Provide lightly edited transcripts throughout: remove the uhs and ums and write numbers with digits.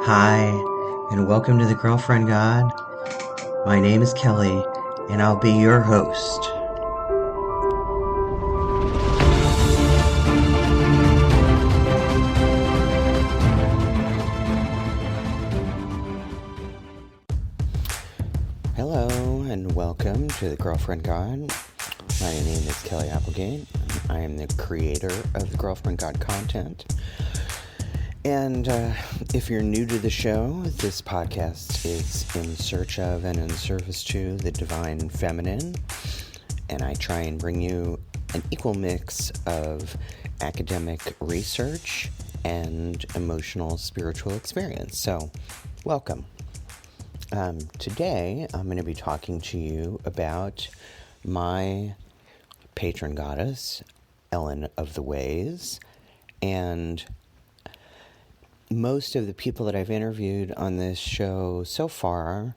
Hi, and welcome to the Girlfriend God. My name is Kelly, and I'll be your host. Hello, and welcome to the Girlfriend God. My name is Kelly Applegate. I am the creator of the Girlfriend God content. And if you're new to the show, this podcast is in search of and in service to the divine feminine. And I try and bring you an equal mix of academic research and emotional spiritual experience. So, welcome. Today, I'm going to be talking to you about my patron goddess, Elen of the Ways, and most of the people that I've interviewed on this show so far,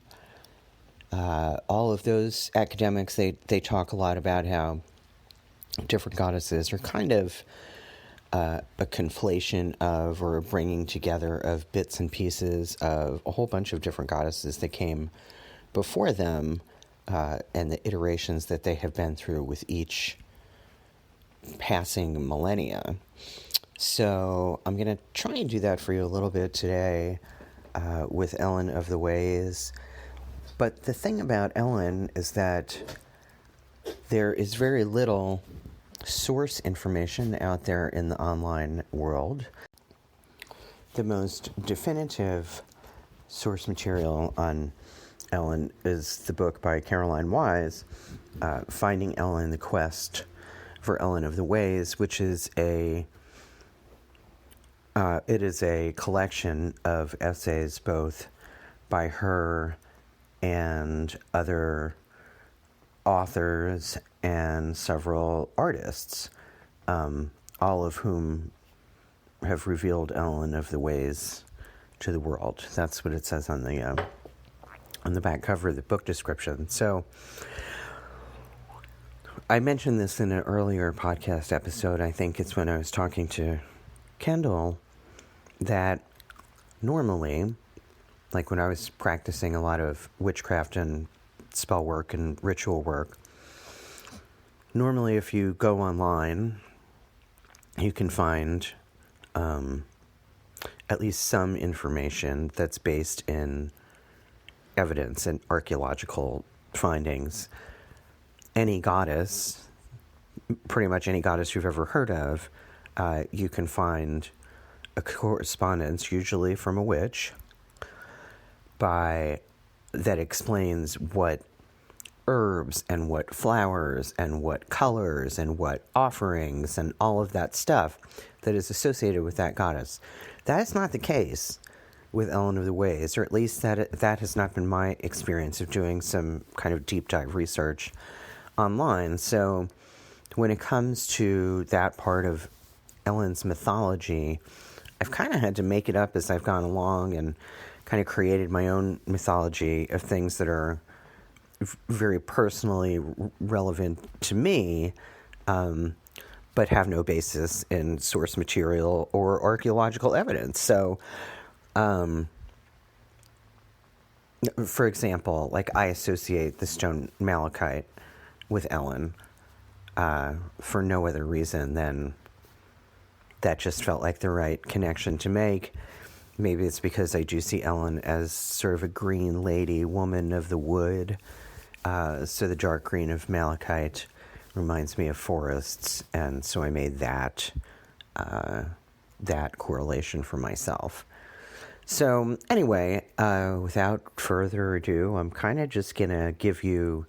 all of those academics, they talk a lot about how different goddesses are kind of a conflation of, or a bringing together of bits and pieces of a whole bunch of different goddesses that came before them, and the iterations that they have been through with each passing millennia. So I'm going to try and do that for you a little bit today with Elen of the Ways. But the thing about Elen is that there is very little source information out there in the online world. The most definitive source material on Elen is the book by Caroline Wise, Finding Elen, the Quest for Elen of the Ways, which is a collection of essays both by her and other authors and several artists, all of whom have revealed Elen of the Ways to the world. That's what it says on the back cover of the book description. So I mentioned this in an earlier podcast episode. I think it's when I was talking to Kendall, that normally, like when I was practicing a lot of witchcraft and spell work and ritual work, normally if you go online, you can find at least some information that's based in evidence and archaeological findings. Any goddess, pretty much any goddess you've ever heard of, you can find a correspondence, usually from a witch, that explains what herbs and what flowers and what colors and what offerings and all of that stuff that is associated with that goddess. That is not the case with Elen of the Ways, or at least that has not been my experience of doing some kind of deep dive research online. So when it comes to that part of Elen's mythology, I've kind of had to make it up as I've gone along and kind of created my own mythology of things that are very personally relevant to me, but have no basis in source material or archaeological evidence. So, for example, like I associate the stone malachite with Elen for no other reason than that just felt like the right connection to make. Maybe it's because I do see Elen as sort of a green lady, woman of the wood. So the dark green of malachite reminds me of forests, and so I made that correlation for myself. So anyway, without further ado, I'm kind of just going to give you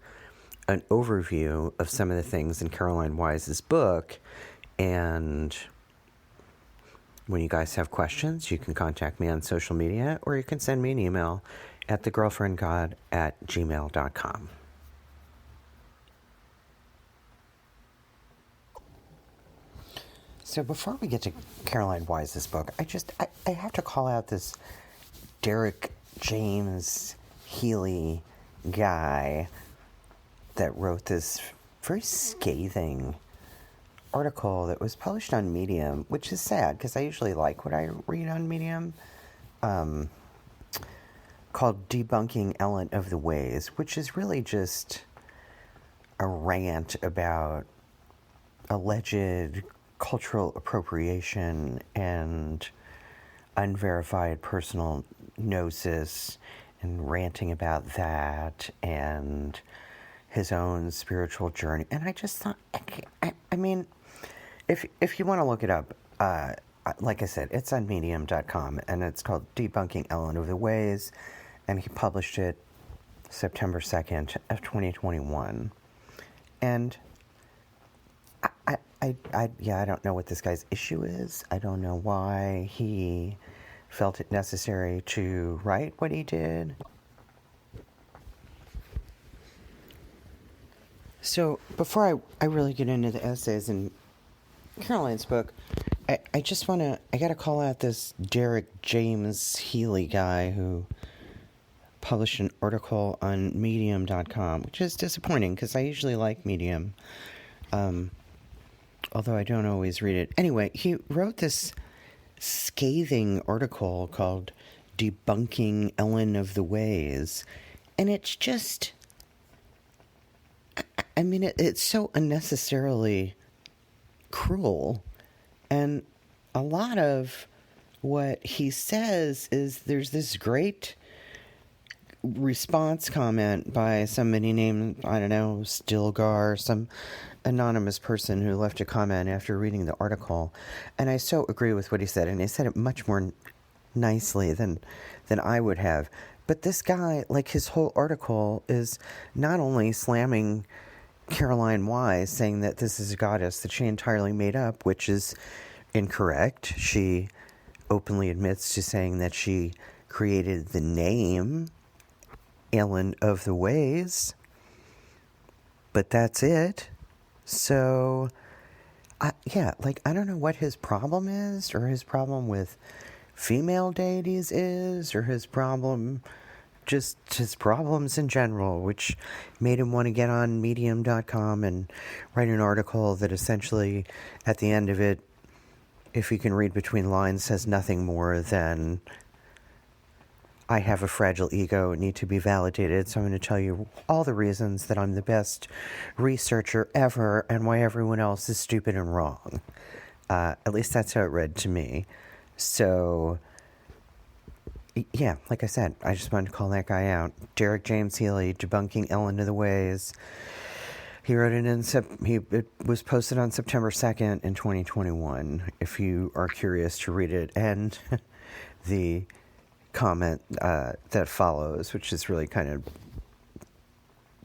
an overview of some of the things in Caroline Wise's book, and when you guys have questions, you can contact me on social media, or you can send me an email at thegirlfriendgod@gmail.com. So before we get to Caroline Wise's book, I have to call out this Derek James Healy guy that wrote this very scathing article that was published on Medium, which is sad because I usually like what I read on Medium. called Debunking Ellen of the Ways, which is really just a rant about alleged cultural appropriation and unverified personal gnosis, and ranting about that and his own spiritual journey. And I just thought, I mean, if you want to look it up, like I said, it's on medium.com, and it's called Debunking Ellen of the Ways, and he published it September 2nd of 2021. And I don't know what this guy's issue is. I don't know why he felt it necessary to write what he did. So before I really get into the essays in Caroline's book, I just want to, I got to call out this Derek James Healy guy who published an article on medium.com, which is disappointing because I usually like Medium, although I don't always read it. Anyway, he wrote this scathing article called Debunking Ellen of the Ways, and it's just, I mean, it's so unnecessarily cruel. And a lot of what he says is there's this great response comment by somebody named, I don't know, Stilgar, some anonymous person who left a comment after reading the article. And I so agree with what he said, and he said it much more nicely than I would have. But this guy, like, his whole article is not only slamming Caroline Wise, saying that this is a goddess that she entirely made up, which is incorrect. She openly admits to saying that she created the name Elen of the Ways, but that's it. So, I don't know what his problem is, or his problem with female deities is, or his problem, just his problems in general, which made him want to get on medium.com and write an article that essentially, at the end of it, if you can read between lines, says nothing more than, I have a fragile ego, need to be validated, so I'm going to tell you all the reasons that I'm the best researcher ever and why everyone else is stupid and wrong. At least that's how it read to me. So, yeah, like I said, I just wanted to call that guy out. Derek James Healy, Debunking Ellen of the Ways. He wrote it it was posted on September 2nd in 2021, if you are curious to read it. And the comment that follows, which is really kind of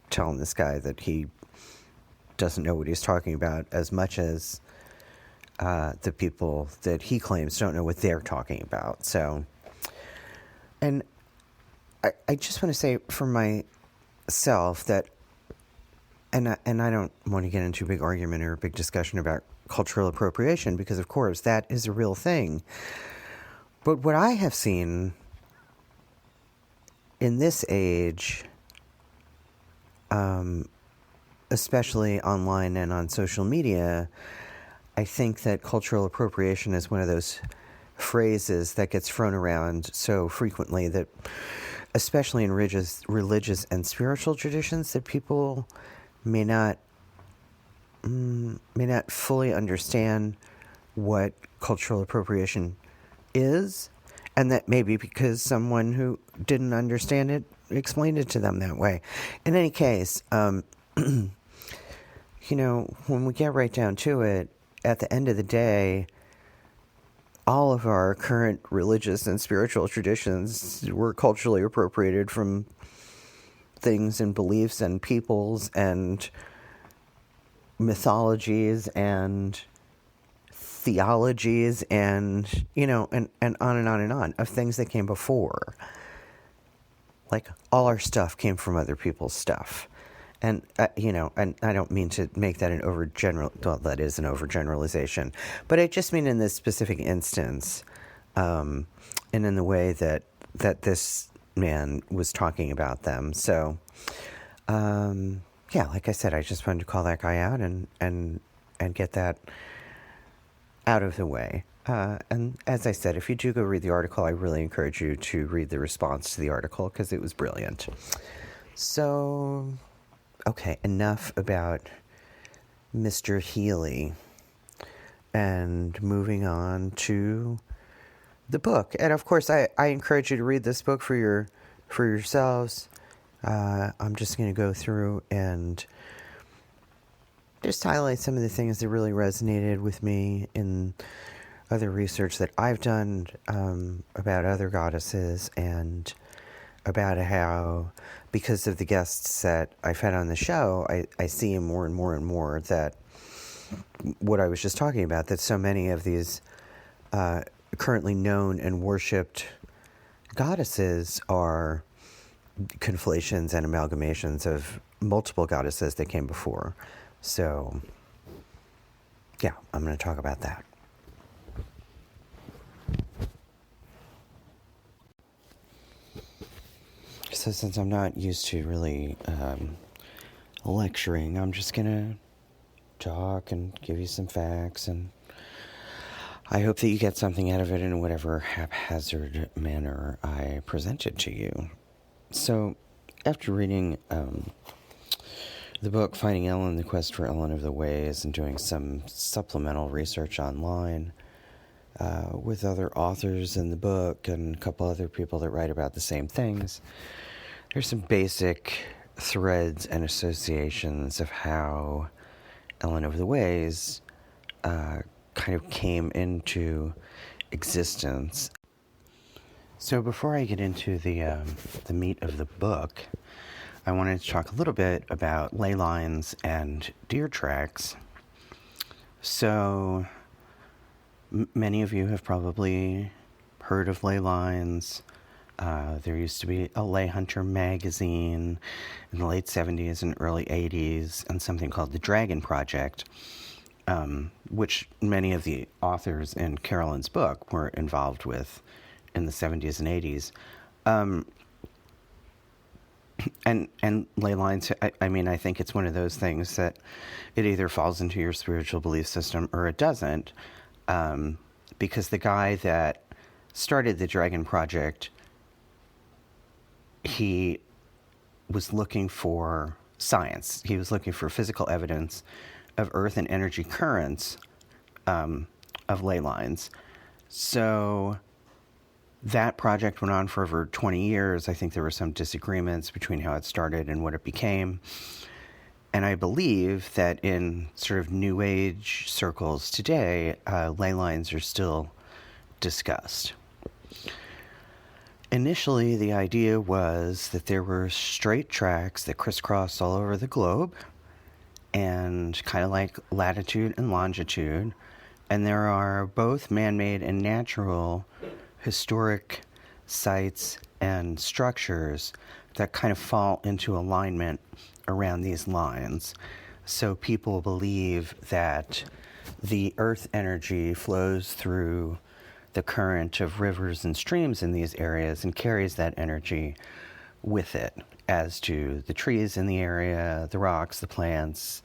telling this guy that he doesn't know what he's talking about as much as the people that he claims don't know what they're talking about. So, and I just want to say for myself that, and I don't want to get into a big argument or a big discussion about cultural appropriation, because of course that is a real thing. But what I have seen in this age, especially online and on social media, I think that cultural appropriation is one of those phrases that gets thrown around so frequently that, especially in religious and spiritual traditions, that people may not fully understand what cultural appropriation is, and that maybe because someone who didn't understand it explained it to them that way. In any case, when we get right down to it, at the end of the day, all of our current religious and spiritual traditions were culturally appropriated from things and beliefs and peoples and mythologies and theologies and, and on and on and on, of things that came before. Like, all our stuff came from other people's stuff. And, and I don't mean to make that that is an overgeneralization, but I just mean in this specific instance, and in the way that this man was talking about them. So, like I said, I just wanted to call that guy out and get that out of the way. And as I said, if you do go read the article, I really encourage you to read the response to the article because it was brilliant. So, okay, enough about Mr. Healy, and moving on to the book. And of course, I encourage you to read this book for yourselves. I'm just going to go through and just highlight some of the things that really resonated with me in other research that I've done about other goddesses, and about how, because of the guests that I've had on the show, I see more and more and more that what I was just talking about, that so many of these currently known and worshipped goddesses are conflations and amalgamations of multiple goddesses that came before. So, yeah, I'm going to talk about that. So since I'm not used to really lecturing, I'm just going to talk and give you some facts, and I hope that you get something out of it in whatever haphazard manner I present it to you. So, after reading the book Finding Ellen, The Quest for Ellen of the Ways, and doing some supplemental research online with other authors in the book and a couple other people that write about the same things, there's some basic threads and associations of how Ellen of the Ways kind of came into existence. So before I get into the meat of the book, I wanted to talk a little bit about ley lines and deer tracks. So many of you have probably heard of ley lines. There used to be a Ley Hunter magazine in the late 70s and early 80s, and something called the Dragon Project, which many of the authors in Carolyn's book were involved with in the 70s and 80s. And ley lines, I mean, I think it's one of those things that it either falls into your spiritual belief system or it doesn't, because the guy that started the Dragon Project, he was looking for science. He was looking for physical evidence of earth and energy currents of ley lines. So that project went on for over 20 years. I think there were some disagreements between how it started and what it became. And I believe that in sort of New Age circles today, ley lines are still discussed. Initially, the idea was that there were straight tracks that crisscrossed all over the globe, and kind of like latitude and longitude. And there are both man-made and natural historic sites and structures that kind of fall into alignment around these lines. So people believe that the earth energy flows through the current of rivers and streams in these areas and carries that energy with it, as do the trees in the area, the rocks, the plants,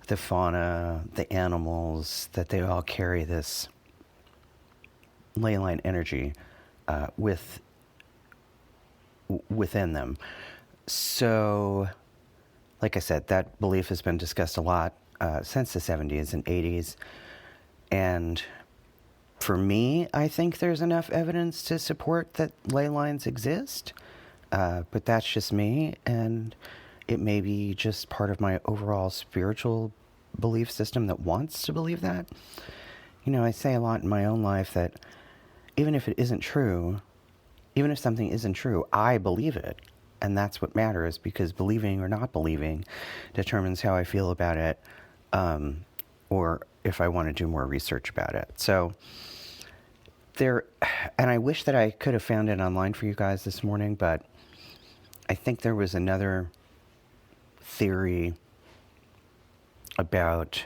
the fauna, the animals, that they all carry this ley line energy within them. So, like I said, that belief has been discussed a lot since the 70s and 80s. And for me, I think there's enough evidence to support that ley lines exist. But that's just me, and it may be just part of my overall spiritual belief system that wants to believe that. You know, I say a lot in my own life that even if it isn't true, even if something isn't true, I believe it. And that's what matters, because believing or not believing determines how I feel about it, or if I want to do more research about it. So and I wish that I could have found it online for you guys this morning, but I think there was another theory about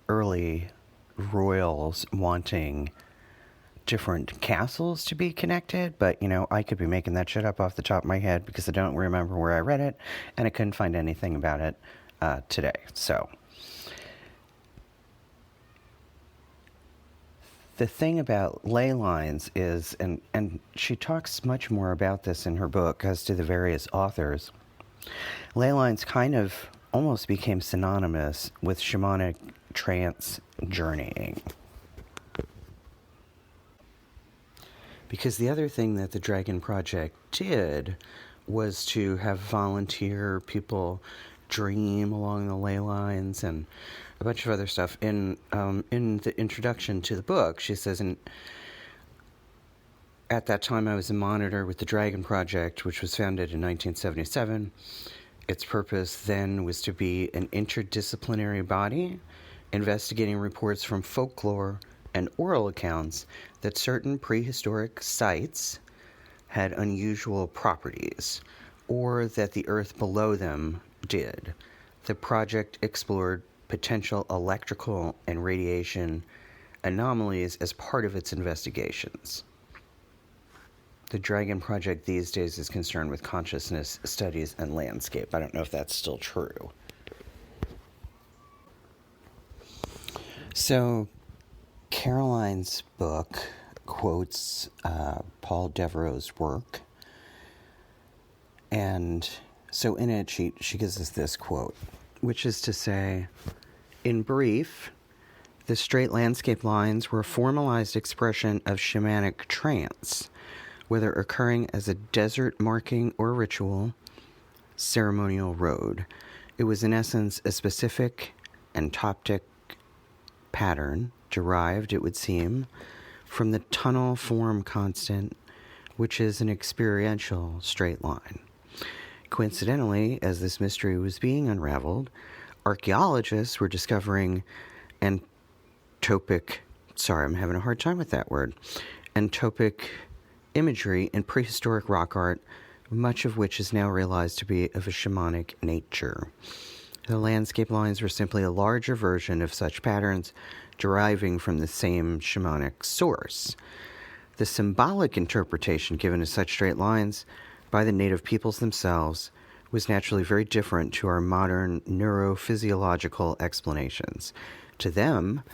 early royals wanting different castles to be connected, but, you know, I could be making that shit up off the top of my head because I don't remember where I read it, and I couldn't find anything about it today. So the thing about ley lines is, and she talks much more about this in her book as to the various authors, ley lines kind of almost became synonymous with shamanic trance journeying. Because the other thing that the Dragon Project did was to have volunteer people dream along the ley lines and a bunch of other stuff. In the introduction to the book, she says, at that time I was a monitor with the Dragon Project, which was founded in 1977. Its purpose then was to be an interdisciplinary body investigating reports from folklore and oral accounts that certain prehistoric sites had unusual properties, or that the earth below them did. The project explored potential electrical and radiation anomalies as part of its investigations. The Dragon Project these days is concerned with consciousness studies and landscape. I don't know if that's still true. So, Caroline's book quotes Paul Devereaux's work, and so in it she gives us this quote, which is to say, in brief, the straight landscape lines were a formalized expression of shamanic trance, whether occurring as a desert marking or ritual, ceremonial road. It was in essence a specific entoptic pattern derived, it would seem, from the tunnel form constant, which is an experiential straight line. Coincidentally, as this mystery was being unraveled, archaeologists were discovering entopic imagery in prehistoric rock art, much of which is now realized to be of a shamanic nature. The landscape lines were simply a larger version of such patterns deriving from the same shamanic source. The symbolic interpretation given to such straight lines by the native peoples themselves was naturally very different to our modern neurophysiological explanations. To them,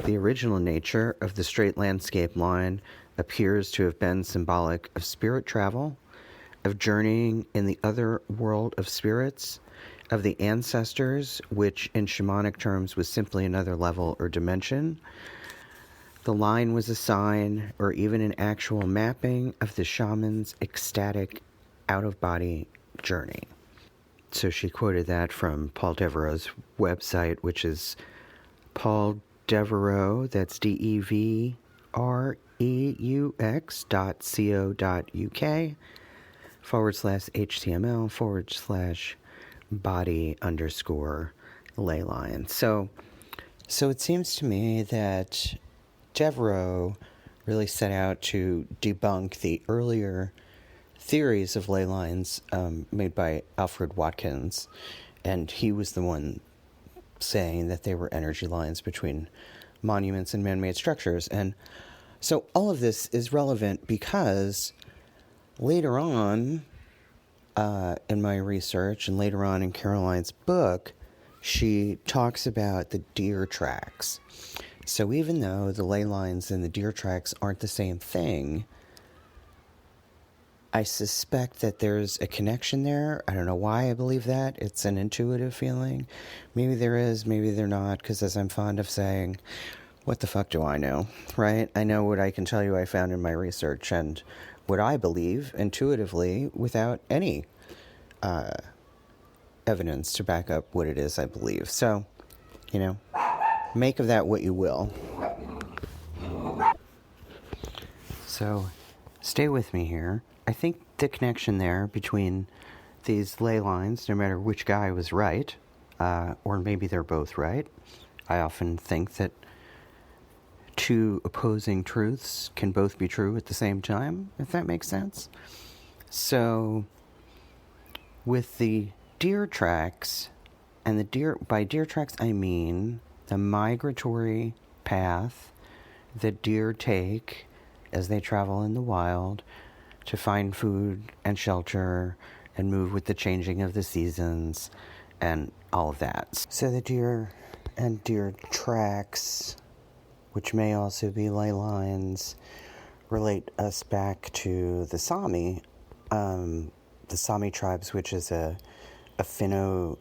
the original nature of the straight landscape line appears to have been symbolic of spirit travel, of journeying in the other world of spirits, of the ancestors, which in shamanic terms was simply another level or dimension. The line was a sign or even an actual mapping of the shaman's ecstatic out-of-body journey. So she quoted that from Paul Devereaux's website, which is Paul Devereaux, that's DEVReux.co.uk/body_leyline. So it seems to me that Devereaux really set out to debunk the earlier theories of ley lines made by Alfred Watkins, and he was the one saying that they were energy lines between monuments and man-made structures. And so all of this is relevant because later on in my research and later on in Caroline's book, she talks about the deer tracks. So even though the ley lines and the deer tracks aren't the same thing, I suspect that there's a connection there. I don't know why I believe that. It's an intuitive feeling. Maybe there is, maybe there not, because as I'm fond of saying, what the fuck do I know, right? I know what I can tell you I found in my research and what I believe intuitively without any evidence to back up what it is I believe. So, make of that what you will. So, stay with me here. I think the connection there between these ley lines, no matter which guy was right, or maybe they're both right. I often think that two opposing truths can both be true at the same time, if that makes sense. So, with the deer tracks, and by deer tracks I mean the migratory path that deer take as they travel in the wild to find food and shelter and move with the changing of the seasons and all of that. So the deer and deer tracks which may also be ley lines, relate us back to the Sami tribes, which is a Finno-Ugric,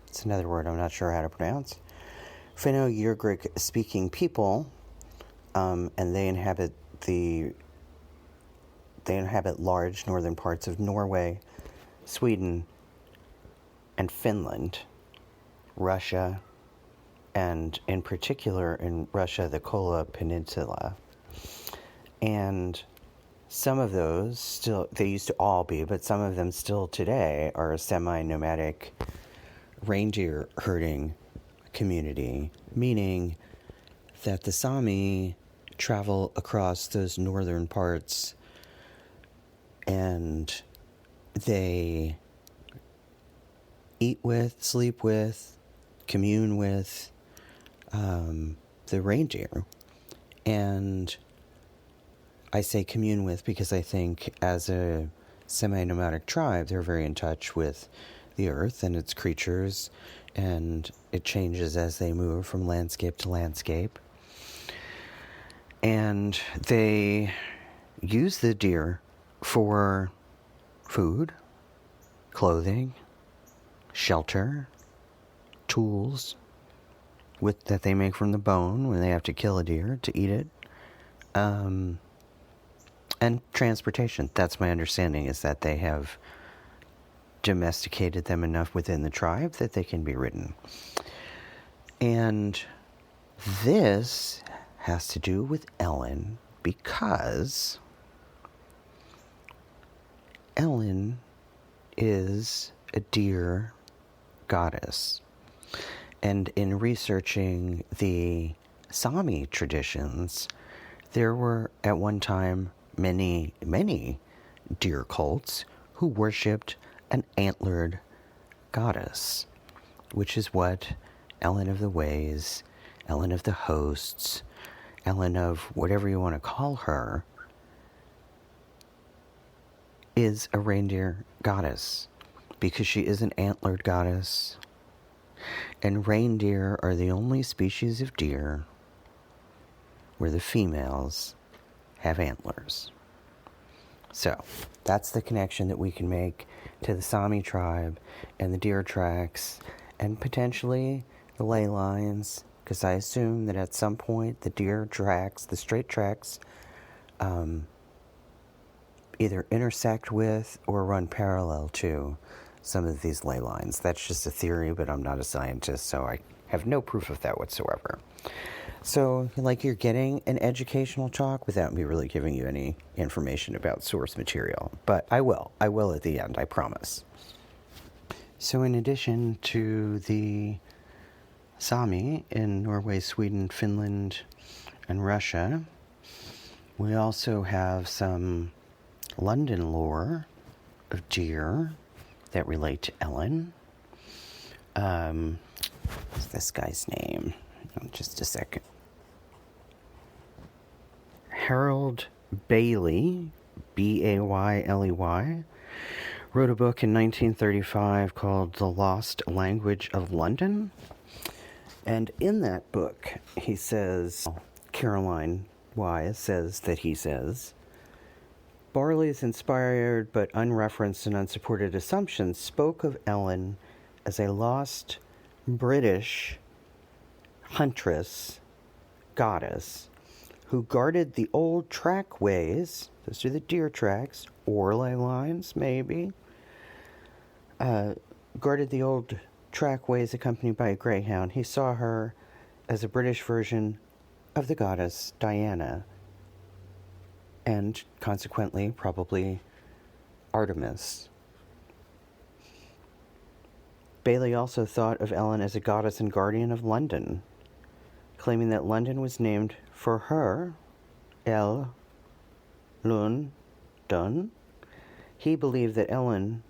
it's another word I'm not sure how to pronounce, Finno-Ugric speaking people, and they inhabit large northern parts of Norway, Sweden, and Finland, Russia, and in particular in Russia, the Kola Peninsula. And some of those still, they used to all be, but some of them still today are a semi-nomadic reindeer herding community, meaning that the Sami travel across those northern parts and they eat with, sleep with, commune with the reindeer. And I say commune with because I think as a semi-nomadic tribe, they're very in touch with the earth and its creatures, and it changes as they move from landscape to landscape. And they use the deer for food, clothing, shelter, tools that they make from the bone when they have to kill a deer to eat it, and transportation. That's my understanding, is that they have domesticated them enough within the tribe that they can be ridden. And this has to do with Elen because Elen is a deer goddess. And in researching the Sami traditions, there were at one time many, many deer cults who worshipped an antlered goddess, which is what Elen of the Ways, Elen of the Hosts, Elen of whatever you want to call her, is a reindeer goddess, because she is an antlered goddess. And reindeer are the only species of deer where the females have antlers. So, that's the connection that we can make to the Sami tribe and the deer tracks and potentially the ley lines, because I assume that at some point the deer tracks, the straight tracks, either intersect with or run parallel to some of these ley lines. That's just a theory, but I'm not a scientist, so I have no proof of that whatsoever. So, like, you're getting an educational talk without me really giving you any information about source material. But I will at the end, I promise. So in addition to the Sami in Norway, Sweden, Finland, and Russia, we also have some London lore of deer that relate to Elen. What's this guy's name? Just a second. Harold Bailey, Bayley, wrote a book in 1935 called The Lost Language of London. And in that book, he says, Caroline Wise says that he says, Barley's inspired but unreferenced and unsupported assumptions spoke of Elen as a lost British huntress goddess who guarded the old trackways, those are the deer tracks, or ley lines, maybe, guarded the old trackways accompanied by a greyhound. He saw her as a British version of the goddess Diana, and consequently, probably Artemis. Bailey also thought of Elen as a goddess and guardian of London, claiming that London was named for her, Lundun. He believed that Elen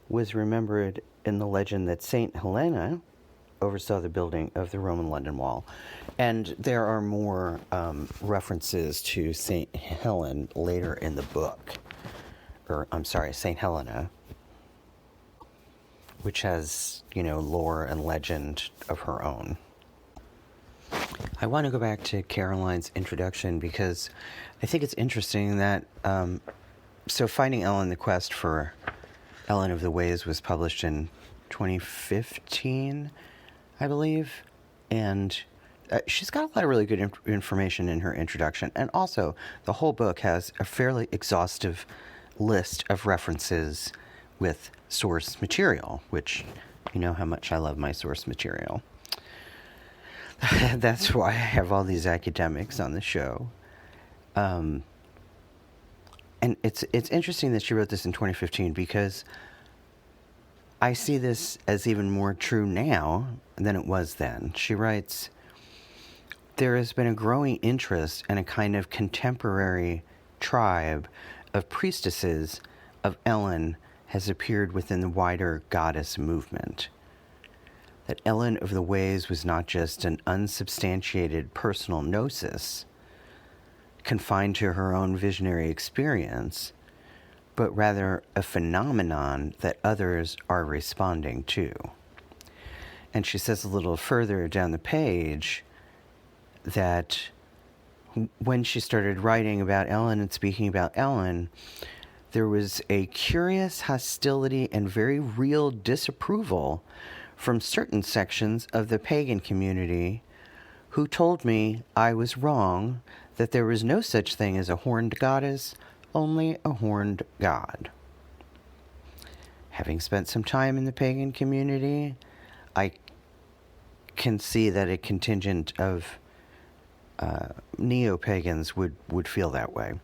was remembered in the legend that Saint Helena oversaw the building of the Roman London Wall. And there are more references to Saint Helen later in the book. Saint Helena. which has, lore and legend of her own. I want to go back to Caroline's introduction because I think it's interesting that, so Finding Ellen, the Quest for Ellen of the Ways was published in 2015, I believe, and she's got a lot of really good information in her introduction, and also the whole book has a fairly exhaustive list of references with source material, which you know how much I love my source material. That's why I have all these academics on the show. And it's interesting that she wrote this in 2015 because I see this as even more true now than it was then. She writes, "There has been a growing interest in a kind of contemporary tribe of priestesses of Ellen has appeared within the wider goddess movement. That Ellen of the Ways was not just an unsubstantiated personal gnosis, confined to her own visionary experience, but rather a phenomenon that others are responding to." And she says a little further down the page that when she started writing about Ellen and speaking about Ellen, there was a curious hostility and very real disapproval from certain sections of the pagan community who told me I was wrong, that there was no such thing as a horned goddess, only a horned god. Having spent some time in the pagan community, I can see that a contingent of neo-pagans would feel that way.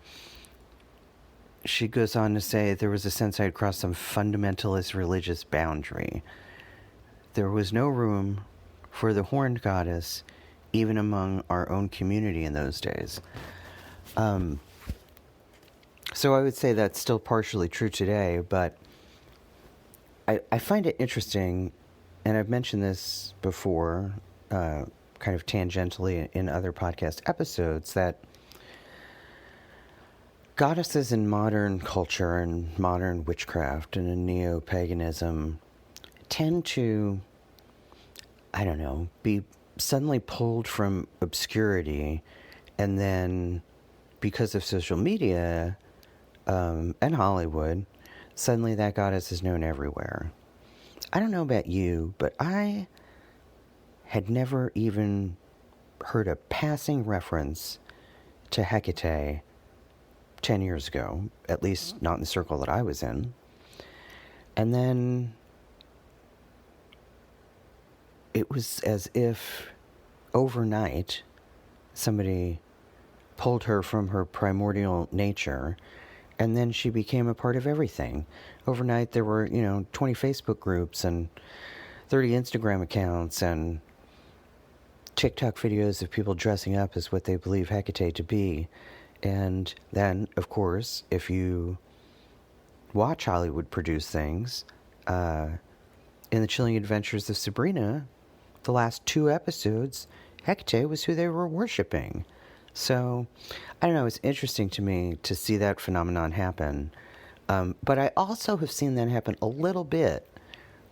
She goes on to say, there was a sense I had crossed some fundamentalist religious boundary. There was no room for the horned goddess, even among our own community in those days. So I would say that's still partially true today, but I find it interesting, and I've mentioned this before, kind of tangentially in other podcast episodes, that goddesses in modern culture and modern witchcraft and in neo-paganism tend to, be suddenly pulled from obscurity, and then because of social media and Hollywood, suddenly that goddess is known everywhere. I don't know about you, but I had never even heard a passing reference to Hecate 10 years ago, at least not in the circle that I was in. And then it was as if overnight somebody pulled her from her primordial nature, and then she became a part of everything. Overnight there were, 20 Facebook groups and 30 Instagram accounts and TikTok videos of people dressing up as what they believe Hecate to be. And then, of course, if you watch Hollywood produce things, in The Chilling Adventures of Sabrina, the last 2 episodes, Hecate was who they were worshiping. So, I don't know, it's interesting to me to see that phenomenon happen. But I also have seen that happen a little bit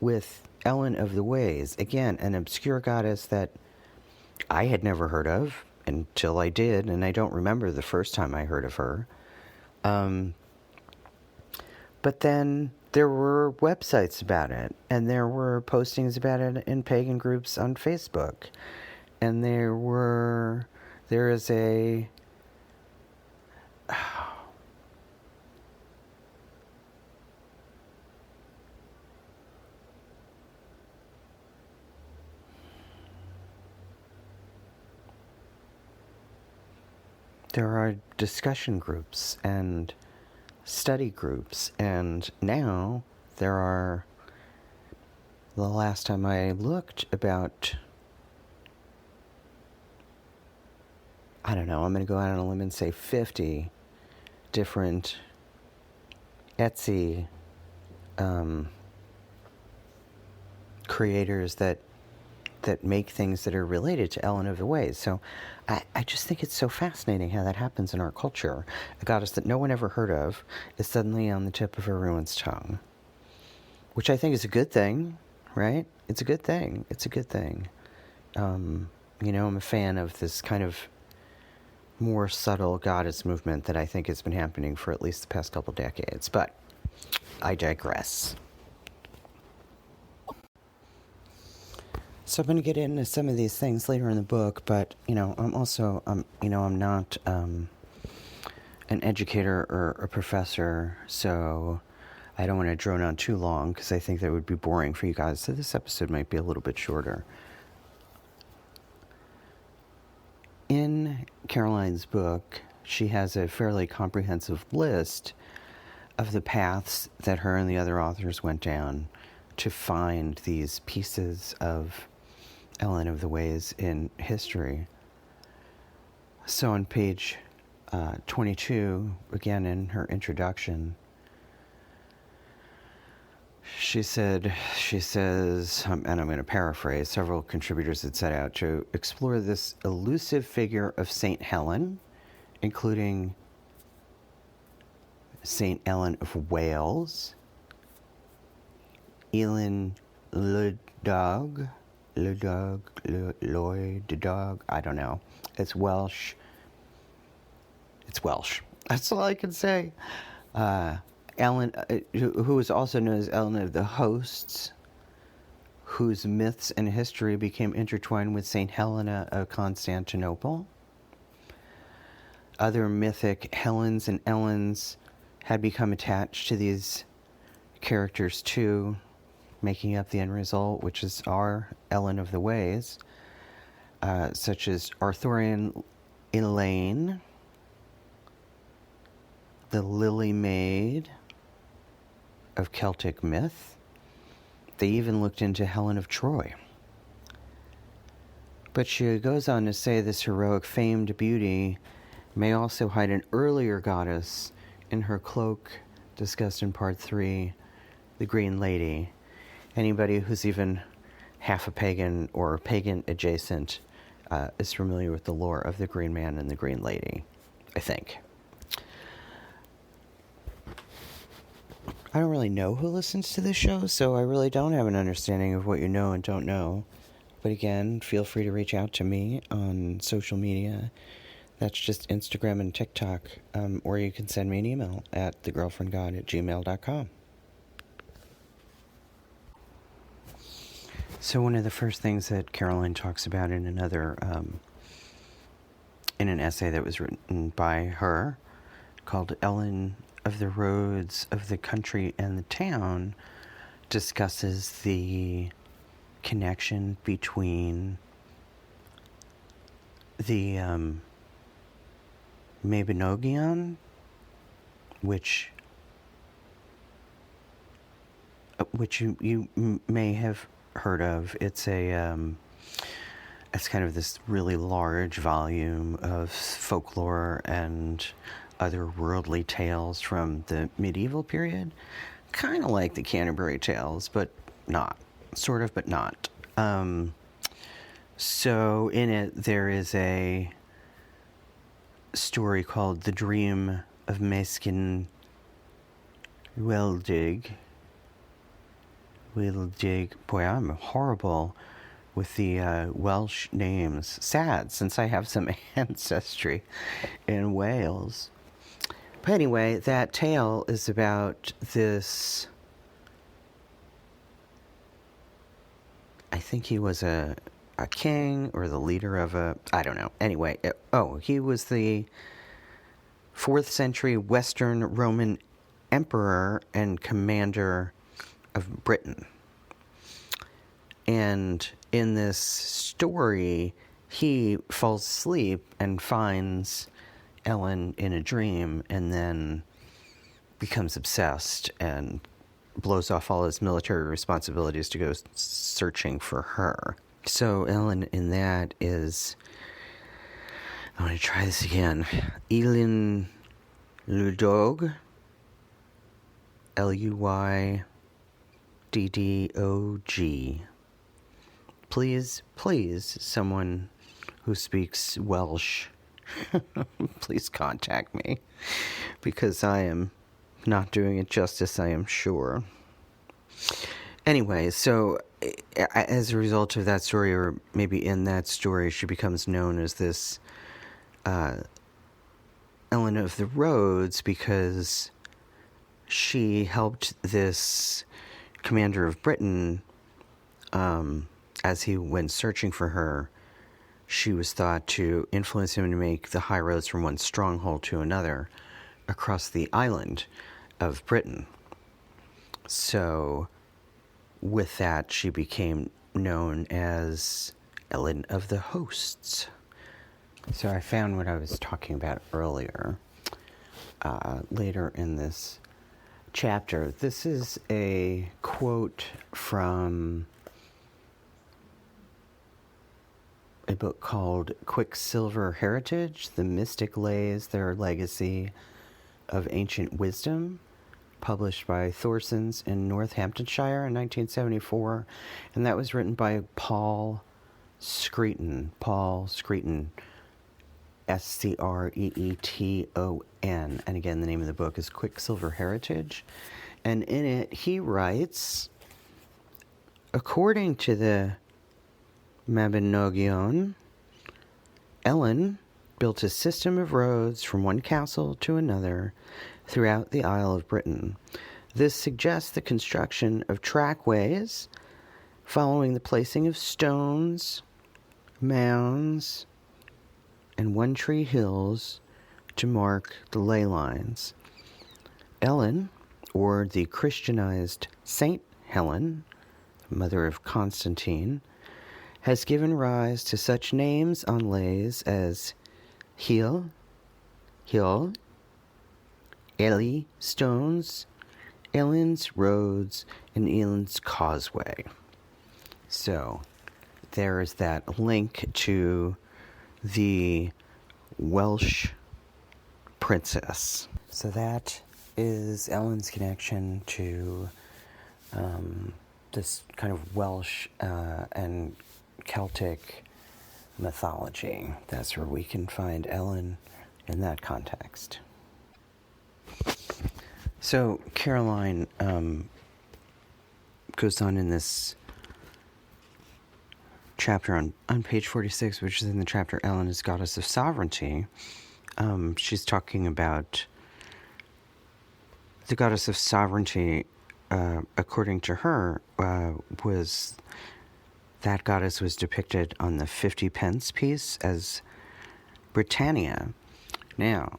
with Ellen of the Ways. Again, an obscure goddess that I had never heard of until I did, and I don't remember the first time I heard of her. But then there were websites about it, and there were postings about it in pagan groups on Facebook, and there is a there are discussion groups and study groups, and now there are, the last time I looked, about, I'm going to go out on a limb and say 50 different Etsy creators that make things that are related to Ellen of the Ways. So I just think it's so fascinating how that happens in our culture. A goddess that no one ever heard of is suddenly on the tip of everyone's tongue. which I think is a good thing, right? It's a good thing. It's a good thing. I'm a fan of this kind of more subtle goddess movement that I think has been happening for at least the past couple decades. But I digress. So I'm going to get into some of these things later in the book, but, I'm also, I'm not an educator or a professor, so I don't want to drone on too long because I think that would be boring for you guys. So this episode might be a little bit shorter. In Caroline's book, she has a fairly comprehensive list of the paths that her and the other authors went down to find these pieces of Elen of the Ways in history. So on page 22, again in her introduction, she says, and I'm going to paraphrase, several contributors had set out to explore this elusive figure of St. Helen, including St. Elen of Wales, Elen le Dog, I don't know. It's Welsh. That's all I can say. Ellen, who is also known as Ellen of the Hosts, whose myths and history became intertwined with St. Helena of Constantinople. Other mythic Helens and Ellens had become attached to these characters too, making up the end result, which is our Elen of the Ways, such as Arthurian Elaine, the Lily Maid of Celtic myth. They even looked into Helen of Troy. But she goes on to say this heroic famed beauty may also hide an earlier goddess in her cloak, discussed in part 3, the Green Lady. Anybody who's even half a pagan or pagan adjacent is familiar with the lore of the Green Man and the Green Lady, I think. I don't really know who listens to this show, so I really don't have an understanding of what you know and don't know. But again, feel free to reach out to me on social media. That's just Instagram and TikTok. Or you can send me an email at thegirlfriendgod@gmail.com. So one of the first things that Caroline talks about in another, in an essay that was written by her, called Ellen of the Roads of the Country and the Town, discusses the connection between the Mabinogion, which you may have heard of. It's it's kind of this really large volume of folklore and other worldly tales from the medieval period, kind of like the Canterbury Tales, but not. Sort of, but not. So in it, there is a story called The Dream of Maeskin Weldig. Boy, I'm horrible with the Welsh names. Sad, since I have some ancestry in Wales. But anyway, that tale is about this, I think he was a king or the leader of I don't know. Anyway, he was the 4th century Western Roman emperor and commander of Britain. And in this story, he falls asleep and finds Ellen in a dream and then becomes obsessed and blows off all his military responsibilities to go searching for her. So Ellen in that is, I'm going to try this again, Elen Luydog, Luydog. Please, someone who speaks Welsh, please contact me, because I am not doing it justice, I am sure. Anyway, so as a result of that story, or maybe in that story, she becomes known as this Elen of the Roads because she helped this commander of Britain as he went searching for her. She was thought to influence him to make the high roads from one stronghold to another across the island of Britain. So with that, she became known as Elen of the Hosts. So I found what I was talking about earlier, later in this chapter. This is a quote from a book called Quicksilver Heritage, The Mystic Lays Their Legacy of Ancient Wisdom, published by Thorson's in Northamptonshire in 1974, and that was written by Paul Screeton. Paul Screeton, Screeton, and again, the name of the book is Quicksilver Heritage, and in it he writes, according to the Mabinogion, Elen built a system of roads from one castle to another throughout the Isle of Britain. This suggests the construction of trackways following the placing of stones, mounds, and one-tree hills to mark the ley lines. Elen, or the Christianized Saint Helen, mother of Constantine, has given rise to such names on lays as Hill, Ely Stones, Elen's Roads, and Elen's Causeway. So there is that link to the Welsh princess. So that is Elen's connection to this kind of Welsh and Celtic mythology. That's where we can find Elen in that context. So Caroline goes on in this chapter on page 46, which is in the chapter Elen is Goddess of Sovereignty. She's talking about the Goddess of Sovereignty, according to her, was that goddess was depicted on the 50 pence piece as Britannia. Now,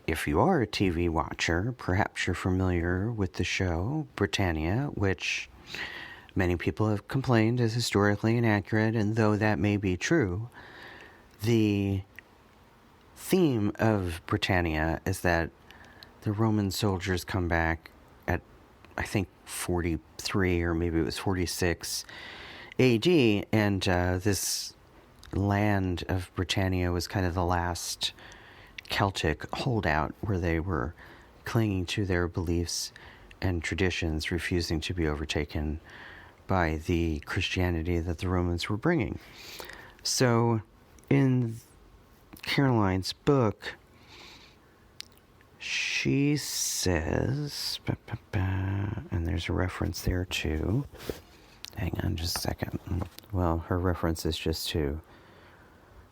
if you are a TV watcher, perhaps you're familiar with the show Britannia, which many people have complained is historically inaccurate, and though that may be true, the theme of Britannia is that the Roman soldiers come back at, I think, 43 or maybe it was 46 AD, and this land of Britannia was kind of the last Celtic holdout where they were clinging to their beliefs and traditions, refusing to be overtaken by the Christianity that the Romans were bringing. So in Caroline's book, she says, and there's a reference there too. Hang on just a second. Well, her reference is just to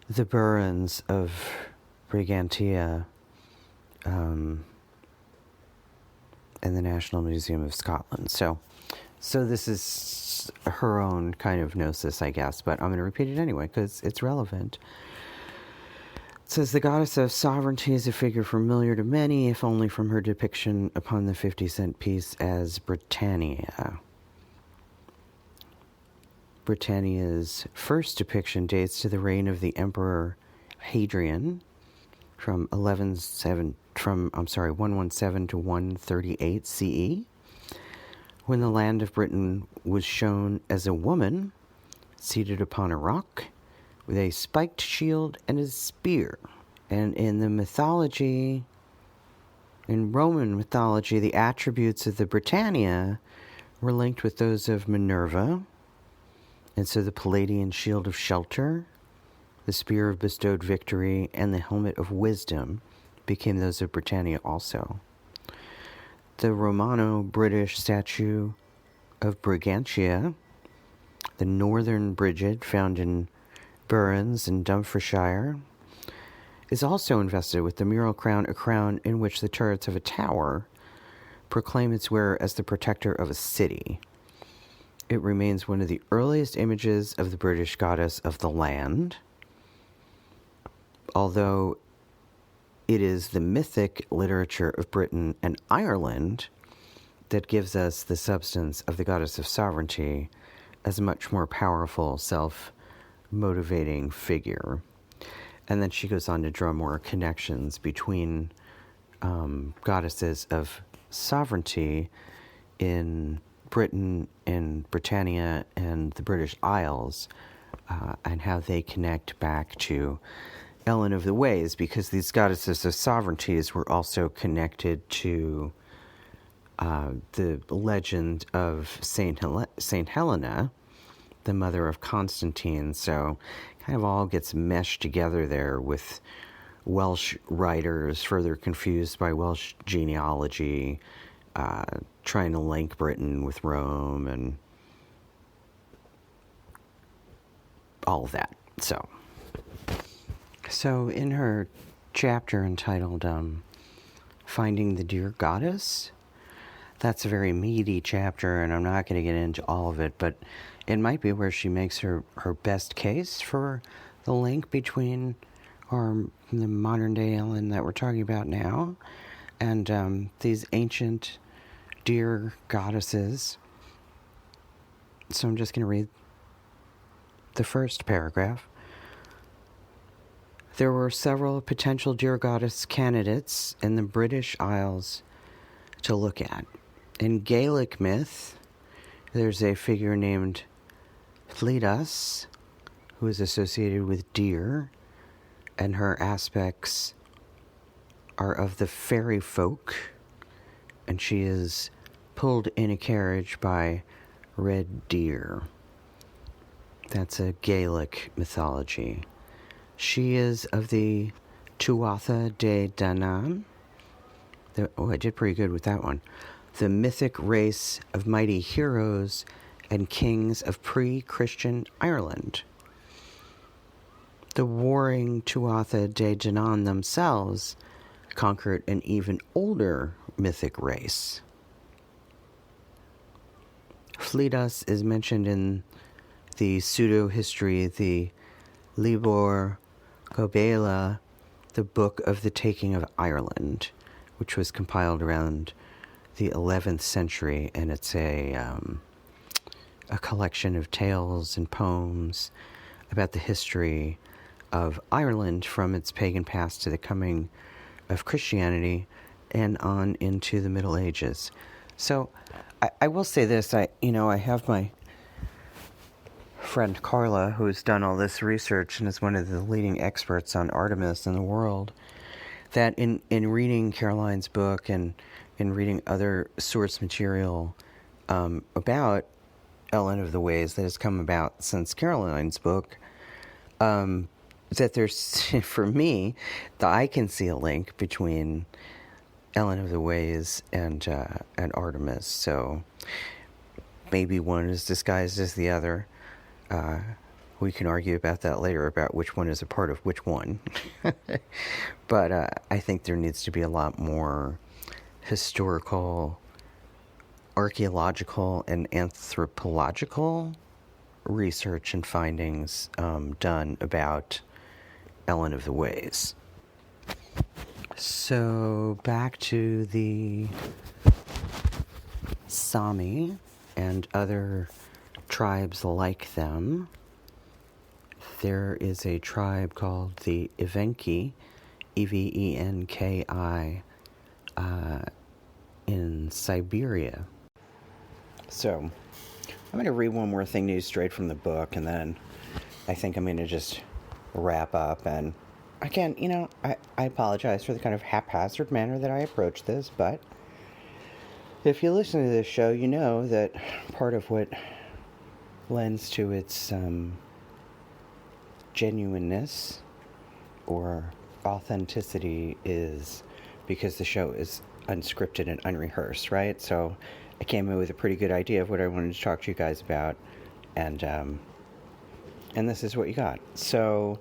the Burns of Brigantia in the National Museum of Scotland. So this is her own kind of gnosis, I guess, but I'm going to repeat it anyway because it's relevant. It says, the goddess of sovereignty is a figure familiar to many, if only from her depiction upon the 50-cent piece as Britannia. Britannia's first depiction dates to the reign of the Emperor Hadrian from 117 to 138 CE, when the land of Britain was shown as a woman seated upon a rock with a spiked shield and a spear. And in the mythology, in Roman mythology, the attributes of the Britannia were linked with those of Minerva, and so the Palladian shield of shelter, the spear of bestowed victory, and the helmet of wisdom became those of Britannia also. The Romano-British statue of Brigantia, the northern Brigid found in Burns and Dumfriesshire, is also invested with the mural crown, a crown in which the turrets of a tower proclaim its wearer as the protector of a city. It remains one of the earliest images of the British goddess of the land, although it is the mythic literature of Britain and Ireland that gives us the substance of the goddess of sovereignty as a much more powerful, self-motivating figure. And then she goes on to draw more connections between goddesses of sovereignty in Britain, in Britannia, and the British Isles, and how they connect back to Elen of the Ways, because these goddesses of sovereignties were also connected to the legend of Saint Helena, the mother of Constantine. So kind of all gets meshed together there with Welsh writers further confused by Welsh genealogy, trying to link Britain with Rome and all of that. So in her chapter entitled Finding the Dear Goddess, that's a very meaty chapter, and I'm not going to get into all of it, but it might be where she makes her best case for the link between the modern-day Elen that we're talking about now and these ancient dear goddesses. So I'm just going to read the first paragraph. There were several potential dear goddess candidates in the British Isles to look at. In Gaelic myth, there's a figure named Flidas, who is associated with deer, and her aspects are of the fairy folk, and she is pulled in a carriage by red deer. That's a Gaelic mythology. She is of the Tuatha De Danann. I did pretty good with that one. The mythic race of mighty heroes and kings of pre-Christian Ireland. The warring Tuatha De Danann themselves conquered an even older mythic race. Flidas is mentioned in the pseudo-history, the Libor Gobela, the Book of the Taking of Ireland, which was compiled around the 11th century, and it's a collection of tales and poems about the history of Ireland from its pagan past to the coming of Christianity and on into the Middle Ages. So I will say this, I have my friend Carla, who has done all this research and is one of the leading experts on Artemis in the world, that in reading Caroline's book and in reading other source material about Elen of the Ways that has come about since Caroline's book, that there's, for me, that I can see a link between Elen of the Ways and Artemis. So maybe one is disguised as the other. We can argue about that later, about which one is a part of which one. But I think there needs to be a lot more historical, archaeological, and anthropological research and findings done about Elen of the Ways. So back to the Sami and other tribes like them. There is a tribe called the Evenki, Evenki, in Siberia. So I'm going to read one more thing to you straight from the book, and then I think I'm going to just wrap up. And again, I apologize for the kind of haphazard manner that I approach this, but if you listen to this show, you know that part of what lends to its genuineness or authenticity is because the show is unscripted and unrehearsed, right? So I came in with a pretty good idea of what I wanted to talk to you guys about, and this is what you got. So,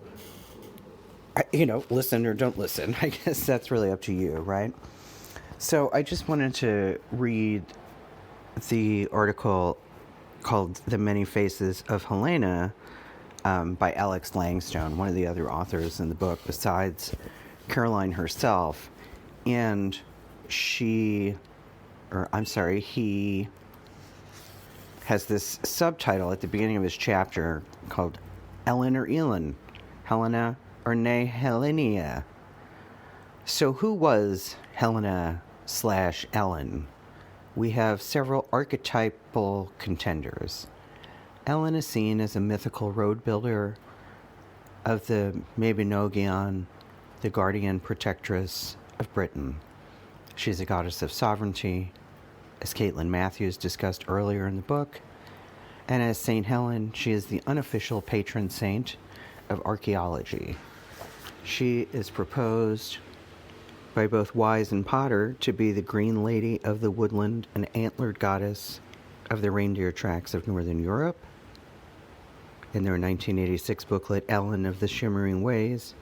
listen or don't listen. I guess that's really up to you, right? So I just wanted to read the article called "The Many Faces of Helena" by Alex Langstone, one of the other authors in the book, besides Caroline herself. And he has this subtitle at the beginning of his chapter called Elen or Elen, Helena or Nehelenia. So who was Helena/Ellen? We have several archetypal contenders. Ellen is seen as a mythical road builder of the Mabinogion, the guardian protectress of Britain. She's a goddess of sovereignty, as Caitlin Matthews discussed earlier in the book, and as St. Helen, she is the unofficial patron saint of archaeology. She is proposed by both Wise and Potter to be the green lady of the woodland and antlered goddess of the reindeer tracks of Northern Europe. In their 1986 booklet, Ellen of the Shimmering Ways.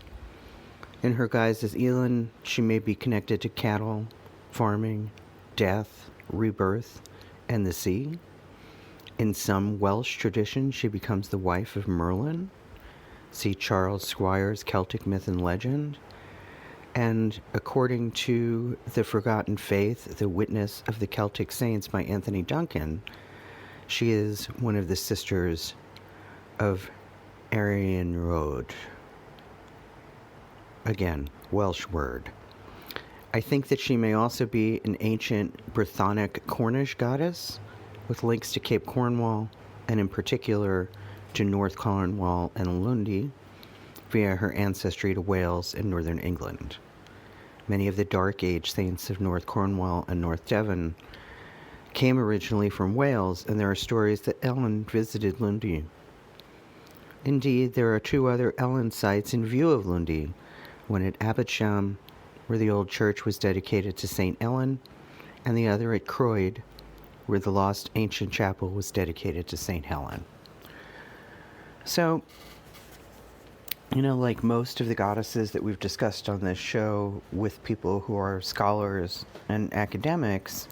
In her guise as Elen, she may be connected to cattle, farming, death, rebirth, and the sea. In some Welsh tradition, she becomes the wife of Merlin. See Charles Squire's Celtic Myth and Legend. And according to The Forgotten Faith, The Witness of the Celtic Saints by Anthony Duncan, she is one of the sisters of Arian Road. Again, Welsh word. I think that she may also be an ancient Brythonic Cornish goddess with links to Cape Cornwall, and in particular to North Cornwall and Lundy, via her ancestry to Wales and northern England. Many of the Dark Age saints of North Cornwall and North Devon came originally from Wales, and there are stories that Ellen visited Lundy. Indeed, there are two other Ellen sites in view of Lundy, one at Abbotsham, where the old church was dedicated to St. Ellen, and the other at Croyd, where the lost ancient chapel was dedicated to St. Helen. So, like most of the goddesses that we've discussed on this show with people who are scholars and academics,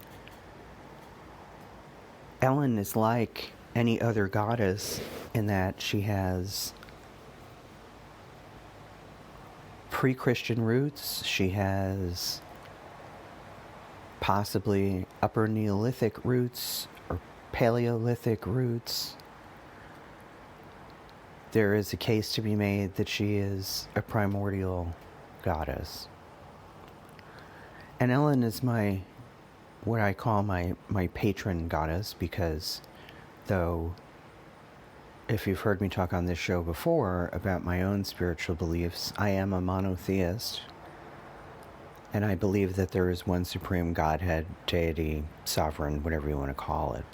Ellen is like any other goddess in that she has pre-Christian roots. She has possibly Upper Neolithic roots or Paleolithic roots. There is a case to be made that she is a primordial goddess. And Ellen is what I call my patron goddess, because though if you've heard me talk on this show before about my own spiritual beliefs, I am a monotheist, and I believe that there is one supreme Godhead, deity, sovereign, whatever you want to call it,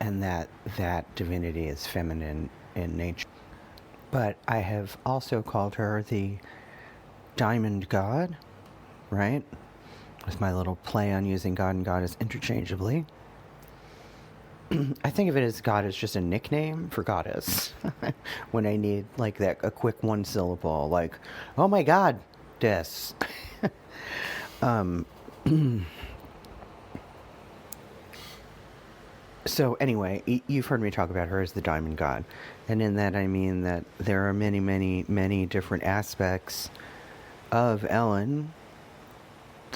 and that divinity is feminine in nature. But I have also called her the diamond god, right? With my little play on using God and goddess interchangeably. I think of it as God as just a nickname for goddess. When I need a quick one syllable, like, oh my God, this. So anyway, you've heard me talk about her as the diamond god. And in that I mean that there are many, many, many different aspects of Ellen,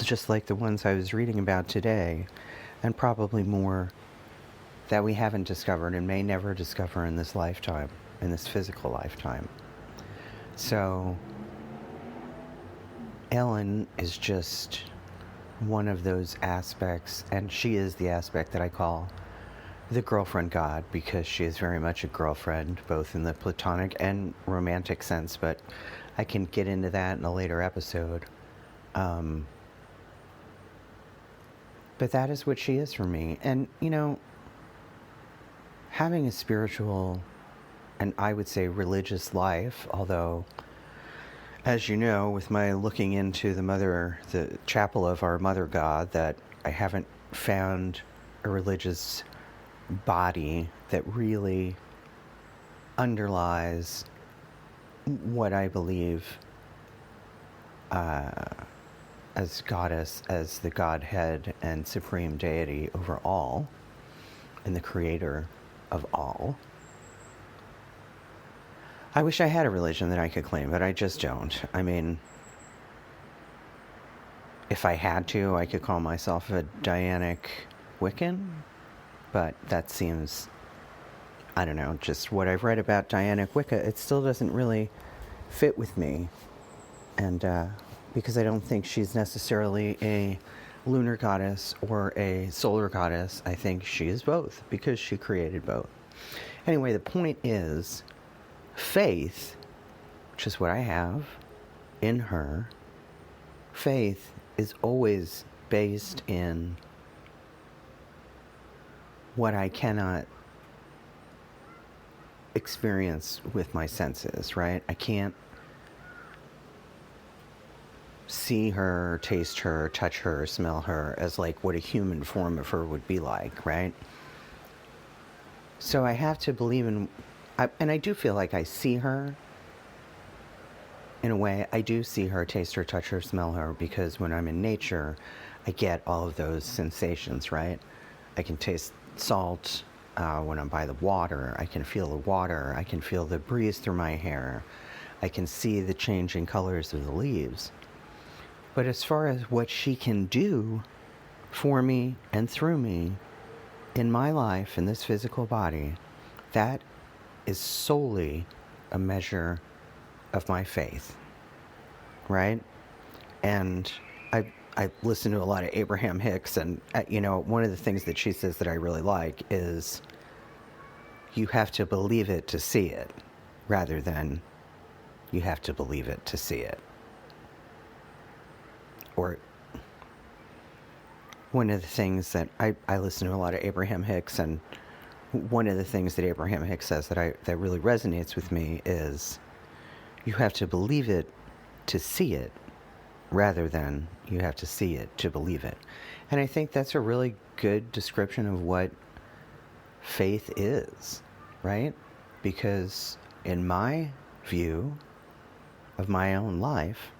just like the ones I was reading about today, and probably more that we haven't discovered and may never discover in this lifetime, in this physical lifetime. So Ellen is just one of those aspects, and she is the aspect that I call the girlfriend god, because she is very much a girlfriend, both in the platonic and romantic sense, but I can get into that in a later episode. But that is what she is for me. And, having a spiritual and I would say religious life, although As you know, with my looking into the chapel of our mother god, that I haven't found a religious body that really underlies what I believe as goddess, as the Godhead and supreme deity over all, and the creator of all. I wish I had a religion that I could claim, but I just don't. I mean, if I had to, I could call myself a Dianic Wiccan, but that seems, I don't know, just what I've read about Dianic Wicca, it still doesn't really fit with me. And because I don't think she's necessarily a lunar goddess or a solar goddess, I think she is both, because she created both. Anyway, the point is, faith, which is what I have in her, faith is always based in what I cannot experience with my senses, right? I can't see her, taste her, touch her, smell her as like what a human form of her would be like, right? So I have to believe in, and I do feel like I see her in a way. I do see her, taste her, touch her, smell her, because when I'm in nature, I get all of those sensations, right? I can taste salt when I'm by the water. I can feel the water. I can feel the breeze through my hair. I can see the changing colors of the leaves. But as far as what she can do for me and through me in my life, in this physical body, that is solely a measure of my faith, right? And I listen to a lot of Abraham Hicks, and one of the things that she says that I really like is you have to believe it to see it, rather than you have to believe it to see it. Or one of the things that I listen to a lot of Abraham Hicks, and one of the things that Abraham Hicks says that really resonates with me is you have to believe it to see it, rather than you have to see it to believe it. And I think that's a really good description of what faith is, right? Because in my view of my own life,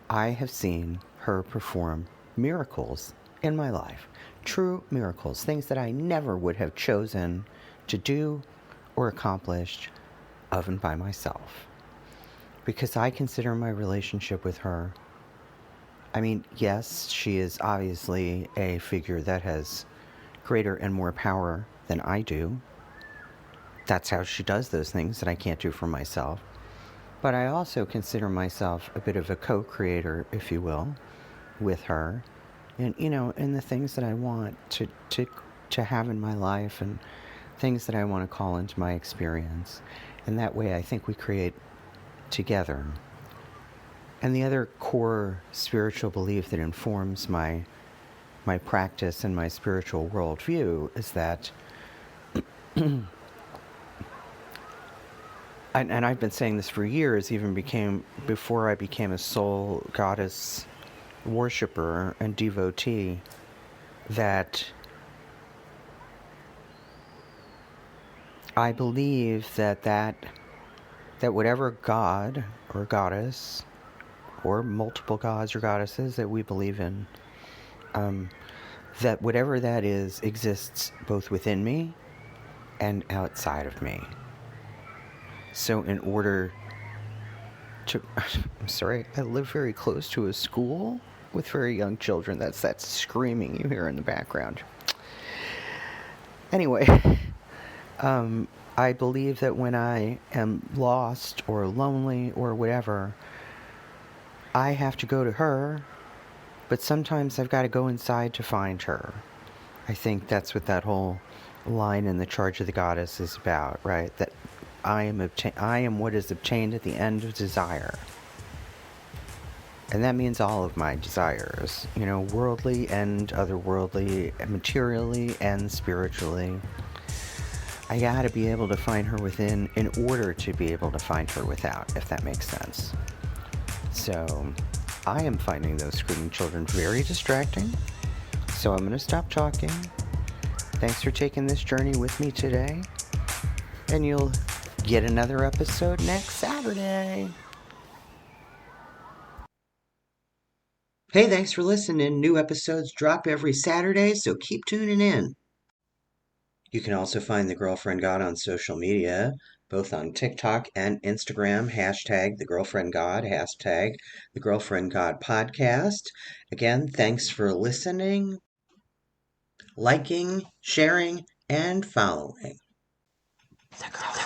I have seen her perform miracles in my life. True miracles, things that I never would have chosen to do or accomplish of and by myself. Because I consider my relationship with her, I mean, yes, she is obviously a figure that has greater and more power than I do. That's how she does those things that I can't do for myself. But I also consider myself a bit of a co-creator, if you will, with her. And, in the things that I want to have in my life, and things that I want to call into my experience. And that way I think we create together. And the other core spiritual belief that informs my practice and my spiritual worldview is that, and I've been saying this for years, even before I became a soul goddess worshiper and devotee, that I believe that whatever god or goddess, or multiple gods or goddesses that we believe in, that whatever that is exists both within me and outside of me. So in order to, I'm sorry, I live very close to a school with very young children. That's that screaming you hear in the background. Anyway, I believe that when I am lost or lonely or whatever, I have to go to her, but sometimes I've got to go inside to find her. I think that's what that whole line in The Charge of the Goddess is about, right? That I am what is obtained at the end of desire. And that means all of my desires, worldly and otherworldly, materially and spiritually. I gotta be able to find her within in order to be able to find her without, if that makes sense. So I am finding those screaming children very distracting. So I'm going to stop talking. Thanks for taking this journey with me today. And you'll get another episode next Saturday. Hey, thanks for listening. New episodes drop every Saturday, so keep tuning in. You can also find the Girlfriend God on social media, both on TikTok and Instagram, hashtag the Girlfriend God, hashtag the Girlfriend God podcast. Again, thanks for listening, liking, sharing, and following. The Girlfriend